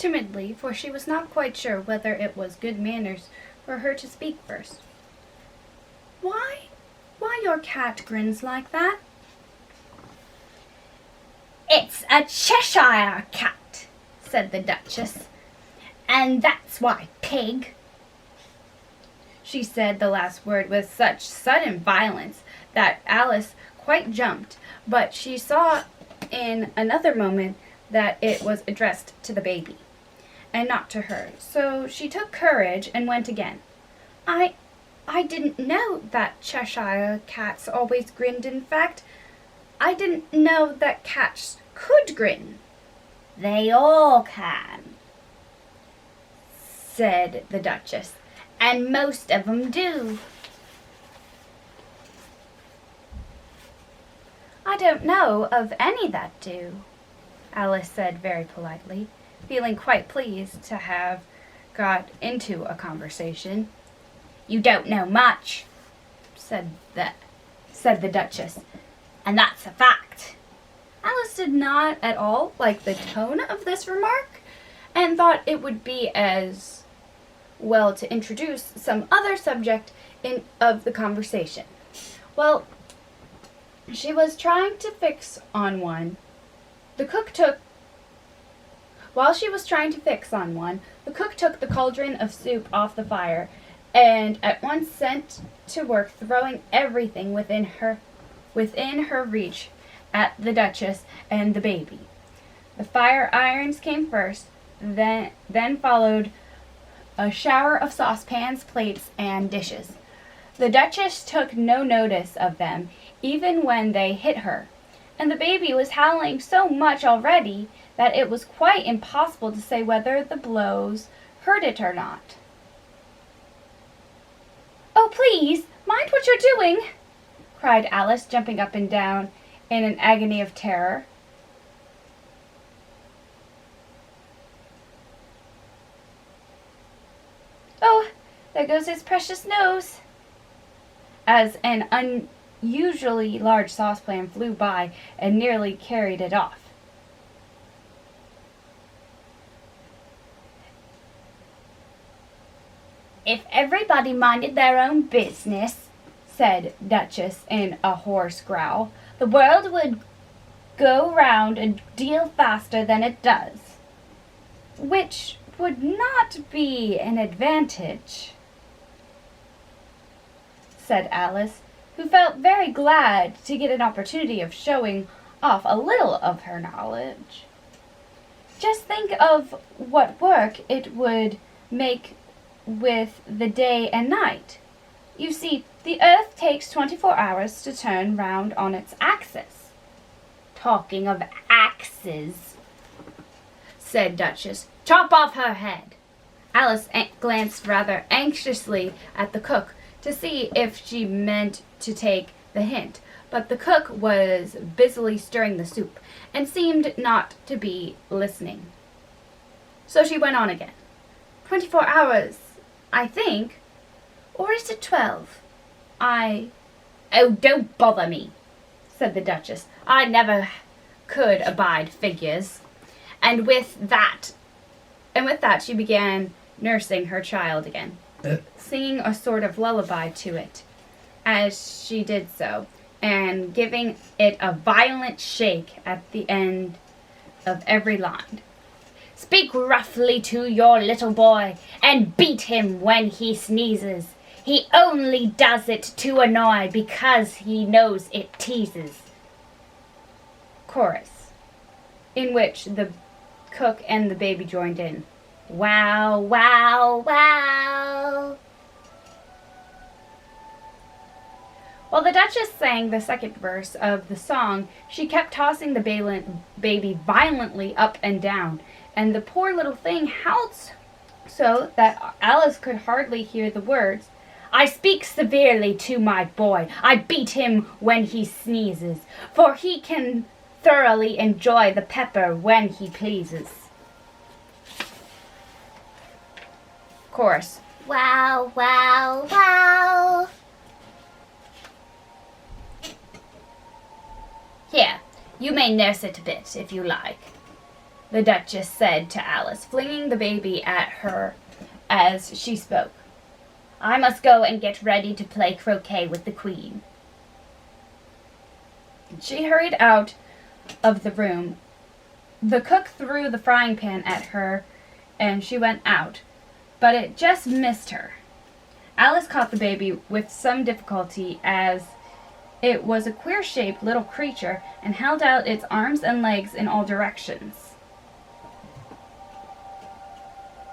timidly, for she was not quite sure whether it was good manners for her to speak first. Why your cat grins like that?" "It's a Cheshire cat," said the Duchess, "and that's why, pig." She said the last word with such sudden violence that Alice quite jumped, but she saw in another moment that it was addressed to the baby, and not to her, so she took courage and went again. I didn't know that Cheshire cats always grinned. In fact, I didn't know that cats could grin." "They all can," said the Duchess, "and most of 'em do." "I don't know of any that do," Alice said very politely, feeling quite pleased to have got into a conversation. "You don't know much," said the Duchess, "and that's a fact." Alice did not at all like the tone of this remark, and thought it would be as well to introduce some other subject of the conversation. While she was trying to fix on one, the cook took the cauldron of soup off the fire, and at once set to work throwing everything within her reach at the Duchess and the baby. The fire irons came first, then followed a shower of saucepans, plates, and dishes. The Duchess took no notice of them, even when they hit her, and the baby was howling so much already that it was quite impossible to say whether the blows hurt it or not. "Oh, please, mind what you're doing!" cried Alice, jumping up and down in an agony of terror. "Oh, there goes his precious nose!" as an unusually large saucepan flew by and nearly carried it off. "If everybody minded their own business," said Duchess in a hoarse growl, "the world would go round a deal faster than it does." "Which would not be an advantage," said Alice, who felt very glad to get an opportunity of showing off a little of her knowledge. "Just think of what work it would make with the day and night. You see, the earth takes 24 hours to turn round on its axis." "Talking of axes," said Duchess, "chop off her head." Alice glanced rather anxiously at the cook to see if she meant to take the hint, but the cook was busily stirring the soup and seemed not to be listening. So she went on again. 24 hours, I think. Or is it 12? "Oh, don't bother me," said the Duchess. "I never could abide figures." And with that she began nursing her child again, singing a sort of lullaby to it as she did so, and giving it a violent shake at the end of every line. "Speak roughly to your little boy, and beat him when he sneezes. He only does it to annoy, because he knows it teases." Chorus, in which the cook and the baby joined in. "Wow, wow, wow." While the Duchess sang the second verse of the song, she kept tossing the baby violently up and down, and the poor little thing howled so that Alice could hardly hear the words. "I speak severely to my boy. I beat him when he sneezes, for he can thoroughly enjoy the pepper when he pleases." Chorus. "Wow, wow, wow." "Here, you may nurse it a bit, if you like," the Duchess said to Alice, flinging the baby at her as she spoke. "I must go and get ready to play croquet with the Queen." She hurried out of the room. The cook threw the frying pan at her, and she went out, but it just missed her. Alice caught the baby with some difficulty, as it was a queer-shaped little creature and held out its arms and legs in all directions.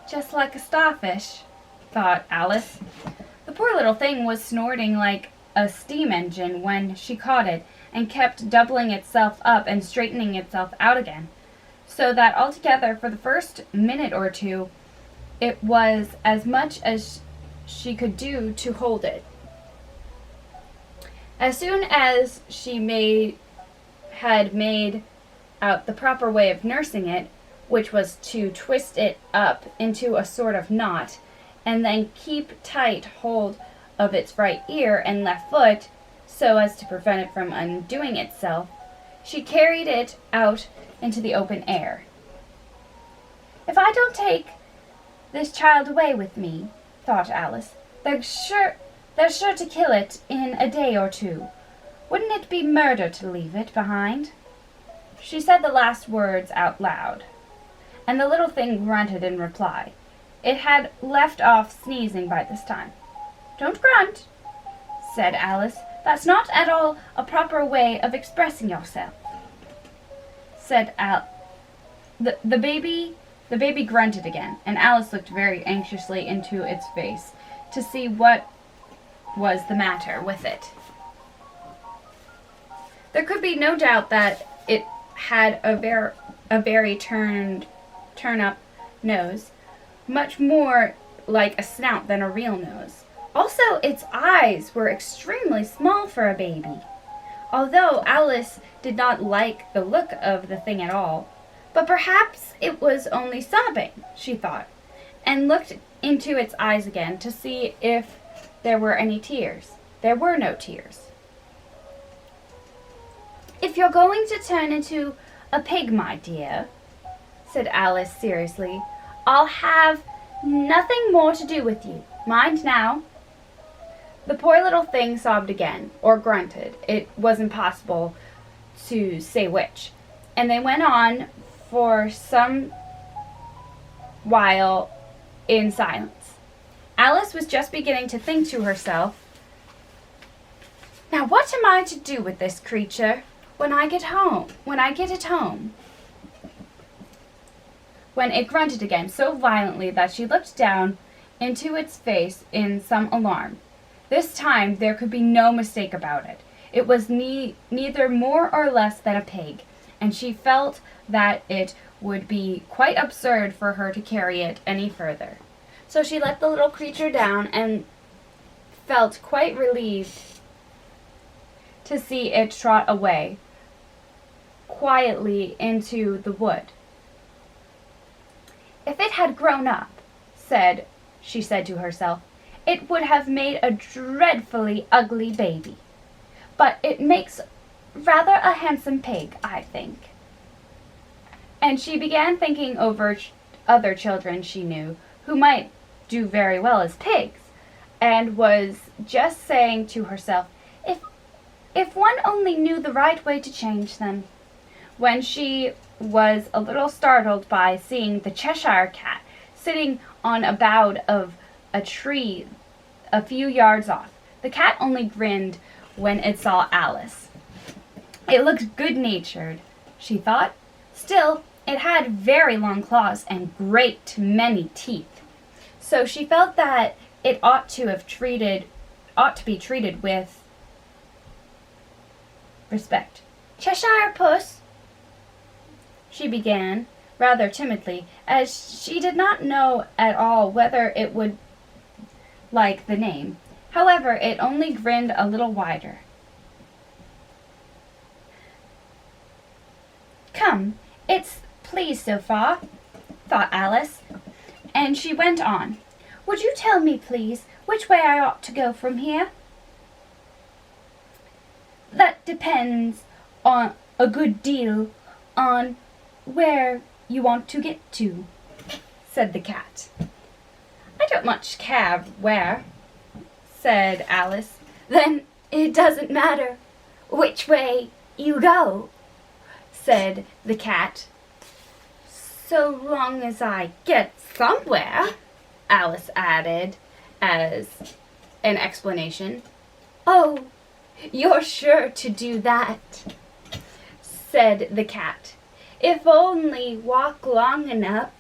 "Just like a starfish," thought Alice. The poor little thing was snorting like a steam engine when she caught it, and kept doubling itself up and straightening itself out again, so that altogether for the first minute or two it was as much as she could do to hold it. As soon as she had made out the proper way of nursing it, which was to twist it up into a sort of knot, and then keep tight hold of its right ear and left foot, so as to prevent it from undoing itself, she carried it out into the open air. "If I don't take this child away with me," thought Alice, they're sure to kill it in a day or two. Wouldn't it be murder to leave it behind?" She said the last words out loud, and the little thing grunted in reply. It had left off sneezing by this time. "Don't grunt," said Alice. "That's not at all a proper way of expressing yourself," said the baby grunted again, and Alice looked very anxiously into its face to see what was the matter with it. There could be no doubt that it had a very turn-up nose, much more like a snout than a real nose. Also, its eyes were extremely small for a baby, although Alice did not like the look of the thing at all. But perhaps it was only sobbing, she thought, and looked into its eyes again to see if there were any tears. There were no tears. "If you're going to turn into a pig, my dear," said Alice seriously, "I'll have nothing more to do with you. Mind now." The poor little thing sobbed again, or grunted. It was impossible to say which. And they went on for some while in silence. Alice was just beginning to think to herself, "Now what am I to do with this creature when I get it home?" When it grunted again so violently that she looked down into its face in some alarm. This time there could be no mistake about it. It was neither more or less than a pig, and she felt that it would be quite absurd for her to carry it any further. So she let the little creature down and felt quite relieved to see it trot away quietly into the wood. "If it had grown up," she said to herself, "it would have made a dreadfully ugly baby. But it makes rather a handsome pig, I think." And she began thinking over other children she knew who might do very well as pigs, and was just saying to herself, if one only knew the right way to change them, when she was a little startled by seeing the Cheshire Cat sitting on a bough of a tree a few yards off. The cat only grinned when it saw Alice. It looked good-natured, she thought. Still, it had very long claws and great many teeth, so she felt that it ought to be treated with respect. "Cheshire Puss," she began, rather timidly, as she did not know at all whether it would like the name. However, it only grinned a little wider. "Come, it's pleased so far," thought Alice, and she went on. "Would you tell me, please, which way I ought to go from here?" "That depends on a good deal on where you want to get to?" said the cat. "I don't much care where," said Alice. "Then it doesn't matter which way you go," said the cat. "So long as I get somewhere," Alice added as an explanation. "Oh, you're sure to do that," said the cat. "If only walk long enough."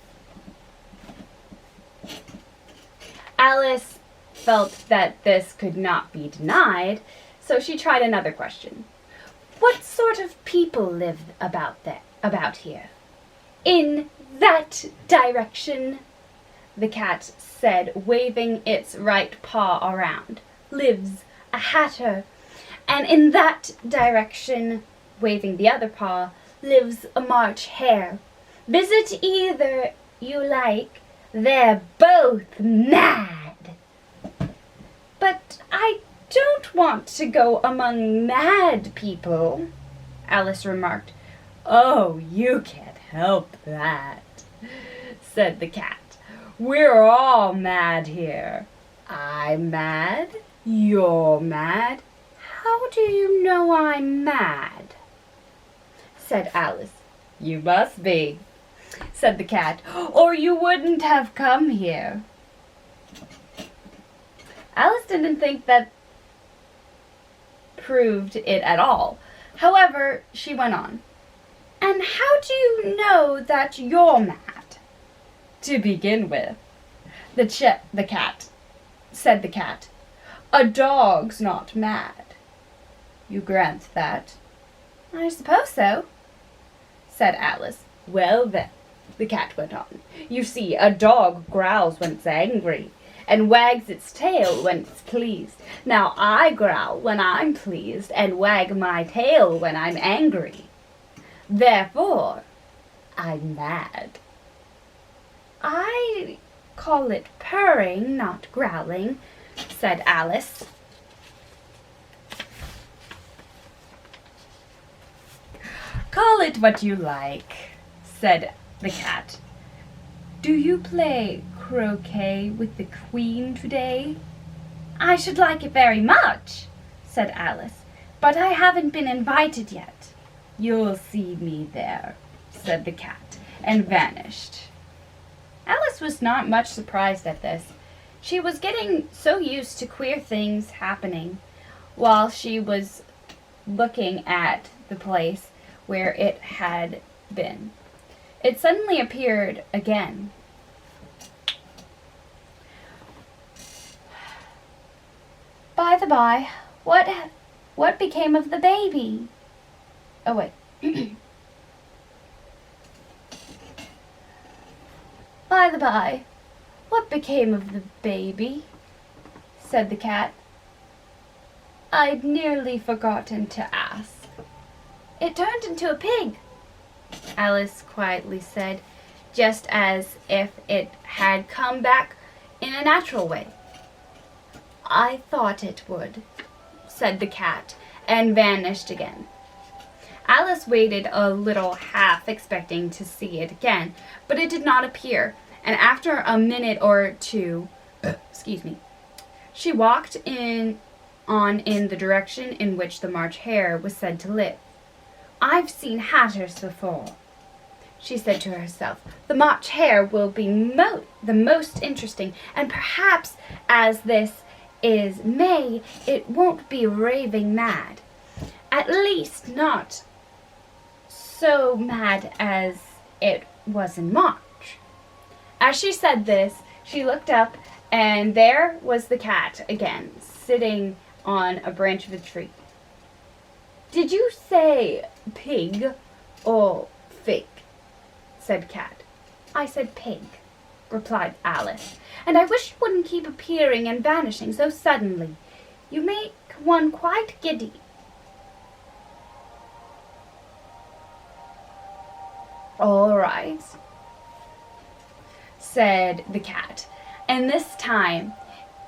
Alice felt that this could not be denied, so she tried another question. "What sort of people live about here?" "In that direction," the cat said, waving its right paw around, "lives a hatter. And in that direction," waving the other paw, "lives a March hare. Visit either you like. They're both mad." "But I don't want to go among mad people," Alice remarked. "Oh, you can't help that," said the cat. "We're all mad here. I'm mad. You're mad. How do you know I'm mad?" said Alice. "You must be," said the cat, "or you wouldn't have come here." Alice didn't think that proved it at all. However, she went on. "And how do you know that you're mad?" "To begin with," said the cat, "a dog's not mad. You grant that?" "I suppose so," said Alice. "Well then," the cat went on, "you see, a dog growls when it's angry, and wags its tail when it's pleased. Now I growl when I'm pleased, and wag my tail when I'm angry. Therefore, I'm mad." "I call it purring, not growling," said Alice. "Call it what you like," said the cat. "Do you play croquet with the Queen today?" "I should like it very much," said Alice, "but I haven't been invited yet." "You'll see me there," said the cat, and vanished. Alice was not much surprised at this. She was getting so used to queer things happening while she was looking at the place where it had been. It suddenly appeared again. "By the by, what became of the baby?" Oh, wait. "By the by, what became of the baby?" said the cat. "I'd nearly forgotten to ask." "It turned into a pig," Alice quietly said, just as if it had come back in a natural way. "I thought it would," said the cat, and vanished again. Alice waited a little, half expecting to see it again, but it did not appear, and after a minute or two, she walked in the direction in which the March hare was said to live. "I've seen hatters before," she said to herself. "The March hare will be the most interesting, and perhaps as this is May, it won't be raving mad. At least not so mad as it was in March." As she said this, she looked up, and there was the cat again, sitting on a branch of a tree. "Did you say pig or fig?" said Cat. "I said pig," replied Alice, "and I wish you wouldn't keep appearing and vanishing so suddenly. You make one quite giddy." "All right," said the cat, and this time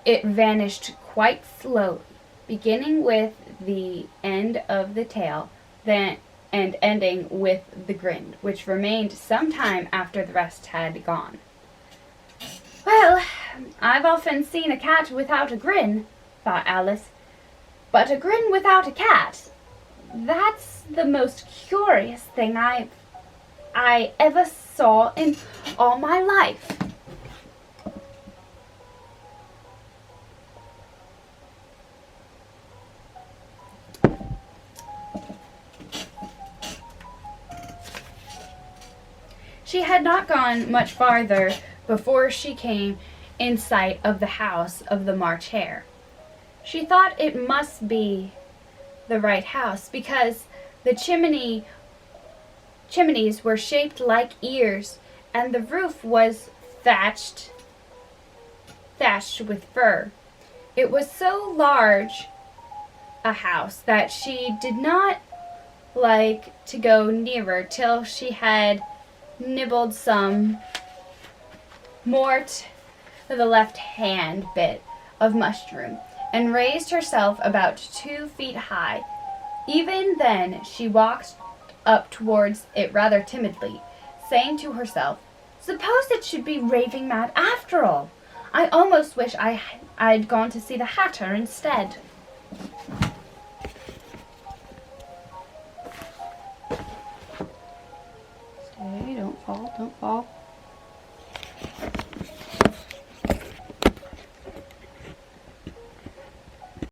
it vanished quite slowly, beginning with the end of the tail, then and ending with the grin, which remained some time after the rest had gone. Well, I've often seen a cat without a grin, thought Alice, but a grin without a cat, that's the most curious thing I ever saw in all my life. She had not gone much farther before she came in sight of the house of the March Hare. She thought it must be the right house because the chimneys were shaped like ears, and the roof was thatched with fur. It was so large a house that she did not like to go nearer till she had nibbled some more to the left-hand bit of mushroom and raised herself about 2 feet high. Even then she walked up towards it rather timidly, saying to herself, "Suppose it should be raving mad after all. I almost wish I'd gone to see the Hatter instead." Stay, don't fall, don't fall.